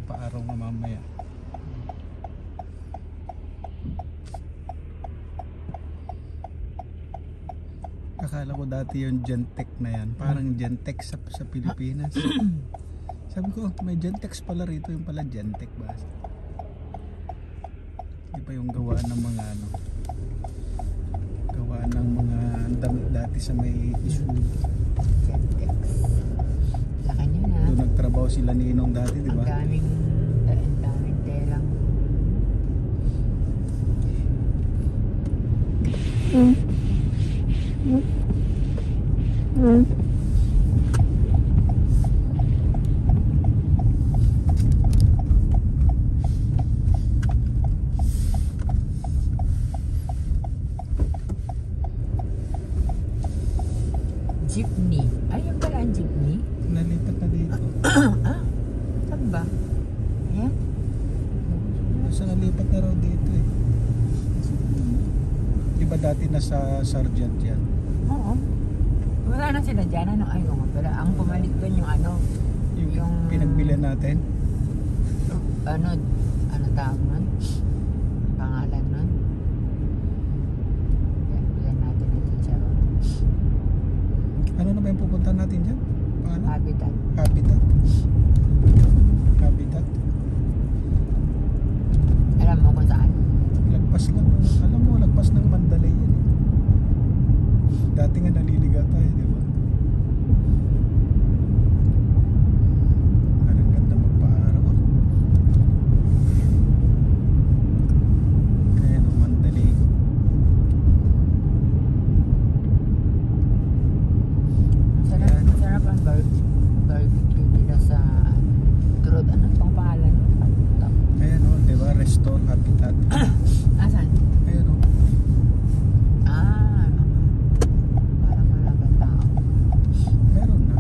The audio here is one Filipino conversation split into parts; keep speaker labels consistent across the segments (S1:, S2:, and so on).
S1: magpaaraw na mamaya. Akala ko dati yung Gentex na yan, parang Gentex sa Pilipinas. Sabi ko, may Gentex pala rito, yung pala Gentex ba? Di pa yung gawa ng mga ano, gawa ng mga damit dati sa may Isuzu.
S2: Gentex. Laki niya na.
S1: Doon nagtrabaho sila Ninong dati, di ba?
S2: Ang daming telang. Jeepney. Ay, yung pala ang jeepney?
S1: Nalipat na dito.
S2: Ah, saan ba? Ayan.
S1: Nasa nalipat na raw dito eh. Di ba dati nasa Sargent yan?
S2: Oo. Wala na sila dyan. Ano? Ay, nga pala. Ang pumalit doon yung ano.
S1: Yung pinagbilihan natin?
S2: Ano tawag nun? Pangalan nun? Bilan natin natin siya ron.
S1: Ano na ba yung pupunta natin dyan? Paano?
S2: Habitat.
S1: Habitat? Habitat?
S2: Alam mo kung saan?
S1: Lagpas lang. Alam mo, lagpas ng Mandalay yan eh. Dati nga naliligaw tayo, di ba? Parang ganda magpaaraw ah. Kaya no, Mandalay.
S2: Sarap ang barbecue nila sa Trod. Ano pang pangalan?
S1: Ayan o, di ba? Restore Habitat.
S2: Asan?
S1: Ayan o.
S2: Ah, ano? Parang malagang tao.
S1: Meron na.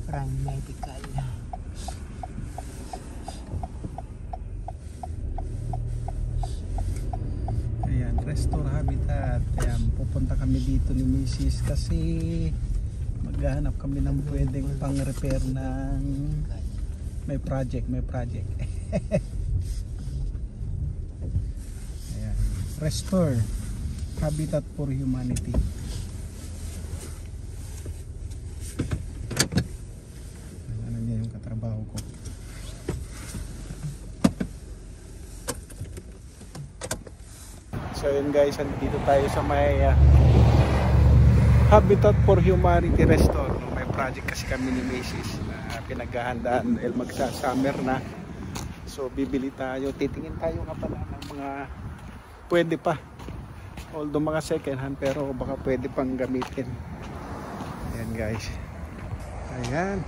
S2: Prime Medical.
S1: Ayan, Restore Habitat. Ayan, pupunta kami dito ni Mrs. kasi maghahanap kami ng pwedeng pang-repair ng may project. Ayan, Restore Habitat for Humanity. Ano niya yung katrabaho ko. So yun guys, dito tayo sa may Habitat for Humanity Restore. May project kasi kami ni Macy's na pinaghahandaan dahil magsa-summer na. So bibili tayo, titingin tayo nga pala ng mga pwede pa. Although mga second hand pero baka pwede pang gamitin. Ayan guys. Ayan.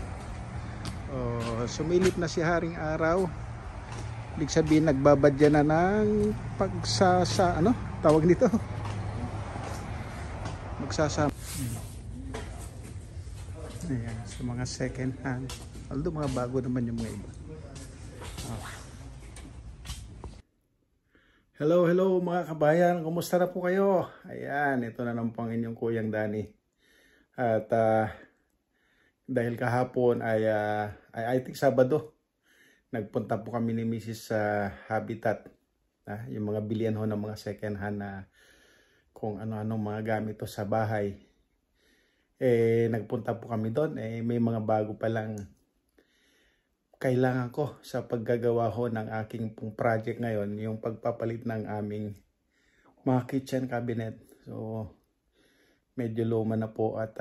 S1: Oh, sumilip na si Haring Araw. Ibig sabihin nagbabadya na ng ano tawag nito, magsasama. Ayan, sa mga second hand, although mga bago naman yung mga iba. Hello mga kabayan, kumusta na po kayo? Ayan, ito na naman pang inyong Kuyang Danny. At dahil kahapon ay I think Sabado, nagpunta po kami ni Mrs. sa Habitat. Yung mga bilihan ho ng mga second hand na kung ano-ano mga gamit sa bahay. Nagpunta po kami doon. May mga bago palang kailangan ko sa paggagawa ho ng aking pong project ngayon. Yung pagpapalit ng aming mga kitchen cabinet. So, medyo luma na po at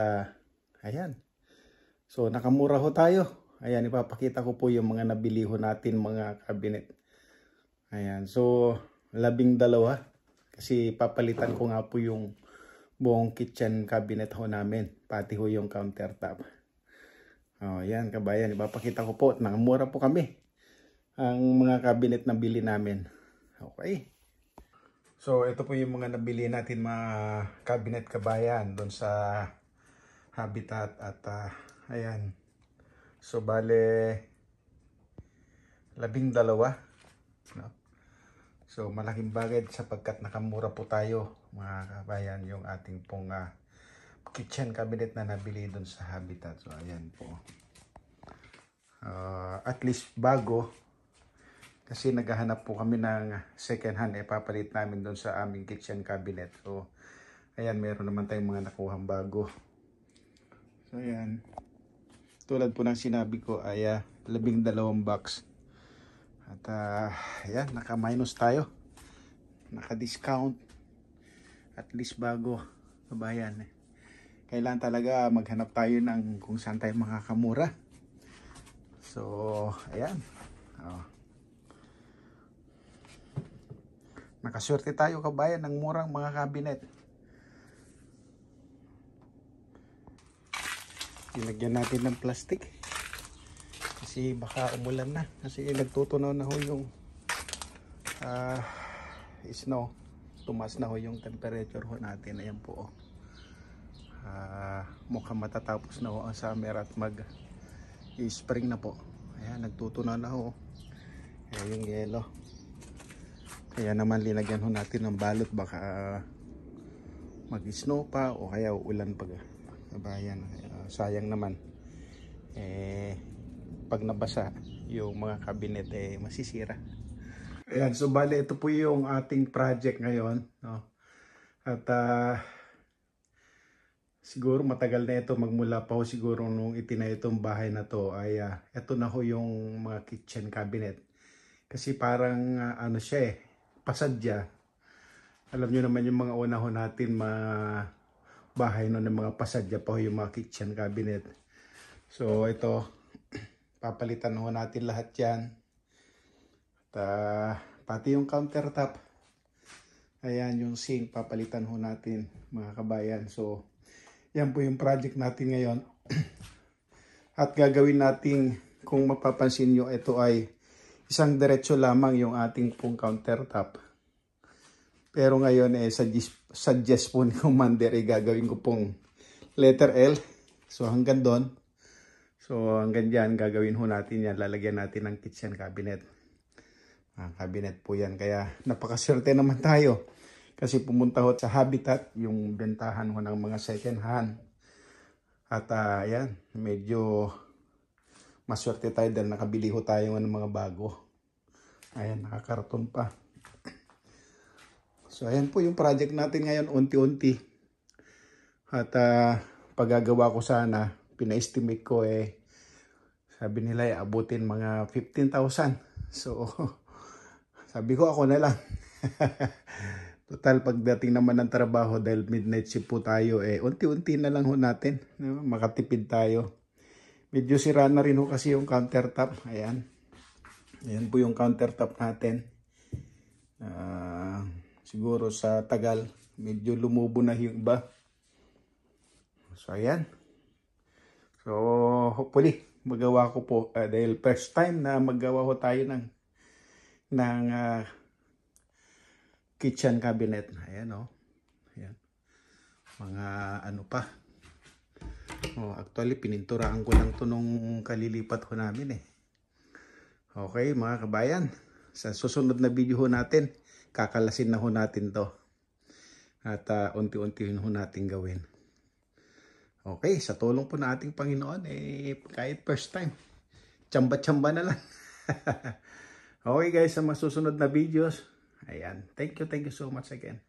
S1: ayan. So, nakamura ho tayo. Ayan, ipapakita ko po yung mga nabili ho natin mga cabinet. Ayan, so 12 kasi papalitan ko nga po yung buong kitchen cabinet ho namin, pati ho yung countertop. Oh, ayan kabayan, ipapakita ko po, nakamura po kami ang mga cabinet na bili namin. Okay. So ito po yung mga nabili natin mga cabinet kabayan doon sa Habitat at ayan. So bale 12, no? So malaking bagay sapagkat nakamura po tayo mga kabayan yung ating pong kitchen cabinet na nabili doon sa Habitat. So ayan po. At least bago. Kasi naghahanap po kami ng second hand. Papalit namin doon sa aming kitchen cabinet. So ayan, meron naman tayong mga nakuhang bago. So ayan. Tulad po ng sinabi ko ay 12 box. At ayan, naka-minus tayo. Naka-discount. At least bago. Kabayan. Kailangan talaga maghanap tayo ng kung saan tayo makakamura. So, ayan. Nakaswerte tayo kabayan ng murang mga cabinet. Ilagyan natin ng plastic. Kasi baka umulan na. Kasi nagtutunaw na ho yung snow. Tumaas na ho yung temperature ho natin. Ayan po. Mukhang matatapos na ho ang summer at mag-spring na po. Ayan, nagtutunaw na ho. Ayan yung yelo. Kaya naman linagyan ho natin ng balot. Baka mag-snow pa o kaya ulan pa. Kabayan, sayang naman. Pag nabasa yung mga cabinet masisira. Ayan, so bale ito po yung ating project ngayon, no? At siguro matagal na ito, magmula pa ho siguro nung itinayo itong bahay na to ay ito na ho yung mga kitchen cabinet. Kasi parang ano siya pasadya. Alam nyo naman yung mga una ho natin bahay no, ng mga pasadya pa ho yung mga kitchen cabinet. So ito, papalitan ho natin lahat yan. At pati yung countertop. Ayan yung sink, papalitan ho natin mga kabayan. So yan po yung project natin ngayon. At gagawin natin, kung mapapansin nyo, ito ay isang diretso lamang yung ating pong countertop. Pero ngayon suggest po ni Commander gagawin ko pong letter L. So hanggang doon. So hanggang dyan gagawin ho natin yan. Lalagyan natin ng kitchen cabinet. Cabinet po yan. Kaya napakaswerte naman tayo. Kasi pumunta ho sa Habitat, yung bentahan ho ng mga second hand. At yan, medyo maswerte tayo dahil nakabili ho tayo ng mga bago. Ayan, nakakarton pa. So ayan po yung project natin ngayon, unti-unti. At paggagawa ko sana, pina-estimate ko sabi nila abutin mga 15,000. So sabi ko ako na lang. Total pagdating naman ng trabaho dahil midnight shift po tayo, unti-unti na lang ho natin, no? Makatipid tayo. Medyo sira na rin ho kasi yung countertop. Ayan. Ayan po yung countertop natin. Siguro sa tagal, medyo lumubo na yung iba. So, ayan. So, hopefully, magawa ko po. Dahil first time na magawa ko tayo ng kitchen cabinet. Ayan, oh. Ayan. Mga ano pa. Actually, pininturaan ko lang ito nung kalilipat ho namin Okay, mga kabayan. Sa susunod na video ho natin, kakalasin na ho natin to. At unti-unti ho natin gawin. Okay, sa tulong po na ating Panginoon, kahit first time, tsamba-tsamba na lang. Okay guys, sa masusunod na videos, ayan. Thank you so much again.